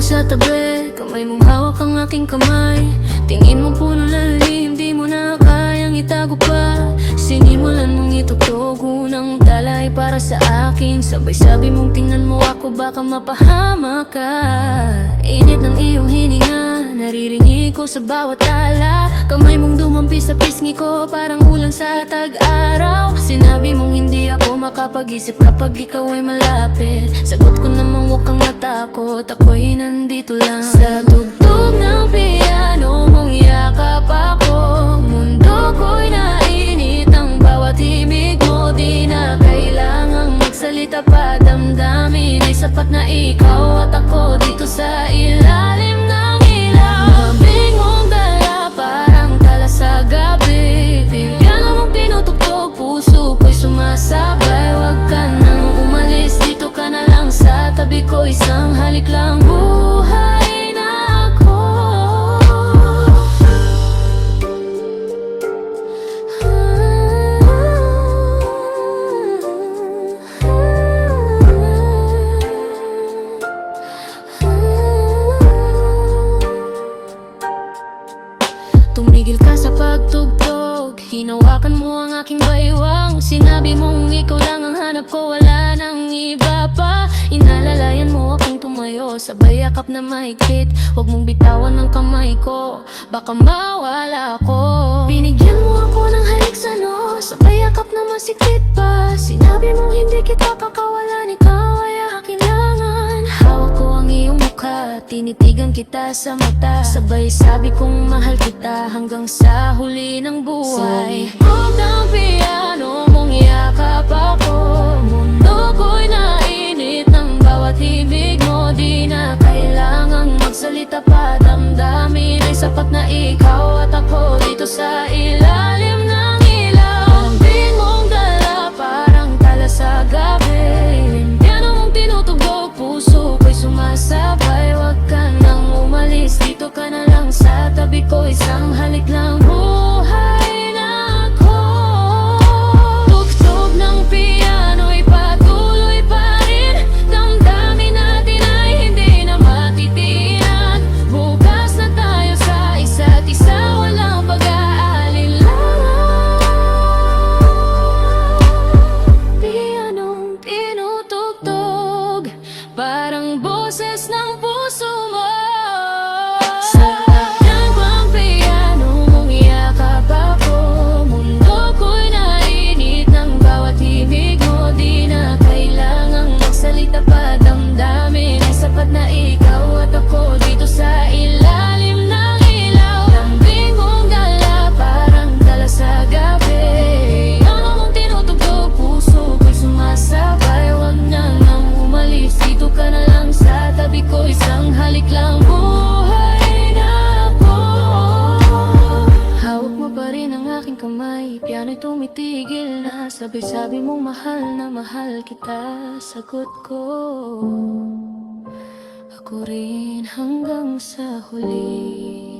sa tabi, kamay mong hawak ang aking kamay. Tingin mo puno lalim, di mo na kayang itago pa. Sinimulan mong itugtog, unang dalay para sa akin. Sabay sabi mong tingnan mo ako, baka mapahama ka. Init ng iyong hininga, naririnig ko sa bawat tala. Kamay mong dumampi sa pisngi ko, parang ulan sa tag-araw. Sinabi mong hindi ako makapag-isip kapag ikaw ay malapit. Sagot ko namang huwag kang matakot, ako'y nandito lang. Sa tugtog ng piano mong yakap ako, mundo ko'y nainit ang bawat himig mo. Di na kailangang magsalita pa, damdamin ay sapat na ikaw at ako dito sa ilalim ng ilaw. Mabig mong dala parang tala sa gabi, piano mong tinutugtog, puso ko'y sumasabay. Huwag ka nang umalis, dito ka na lang sa tabi ko. Isang halik lang, buhay na ako. Tumigil ka sa pagtugtog, hinawakan mo ang aking baywang. Sinabi mong ikaw lang ang hanap ko, wala nang iba pa. Inalalayan mo akong tumayo, sabay yakap na mahigpit. Huwag mong bitawan ang kamay ko, baka mawala ako. Binigyan mo ako ng halik sa noo, sabay yakap na masikip pa. Sinabi mong hindi kita kakawalan, ikaw ay kailangan. Hawak ko ang iyong mukha, tinitigan kita sa mata. Sabay sabi kong mahal kita hanggang sa huli ng buhay. Sa tugtog ng piano mong yakap ako, mundo ko'y nainit ng bawat hibig mo. Di na kailangang magsalita pa, damdamin ay sapat na ikaw at ako dito sa ilalim ng ilaw. Lambing mong dala parang tala sa gabi, piano mong tinutugtog, puso ko'y sumasabay. Huwag ka nang umalis, dito ka na lang sa tabi ko. Isang halik lang, buhay na ako. Tugtog ng piano'y patuloy pa rin, damdamin natin ay hindi na matitiyak. Bukas na tayo sa isa't isa, walang pag-aalinlangan. Pianong tinutugtog, parang boses ng puso mo. Sa takyan ko ang piano mong yakap ako, mundo ko'y nainit ng bawat himig mo. Di na kailangang magsalita pa, damdamin ay sapat na ikaw at ako dito sa ilalim ng ilaw. Lambing mong dala parang tala sa gabi, ano mong tinutugtog, puso ko'y sumasabay. Huwag na nang umalis, dito ka na lang sa tabi ko. Isang halik lang, buhay na ako. Hawak mo pa rin ang aking kamay, piano'y tumitigil na. Sabi-sabi mong mahal na mahal kita. Sagot ko, ako rin hanggang sa huli.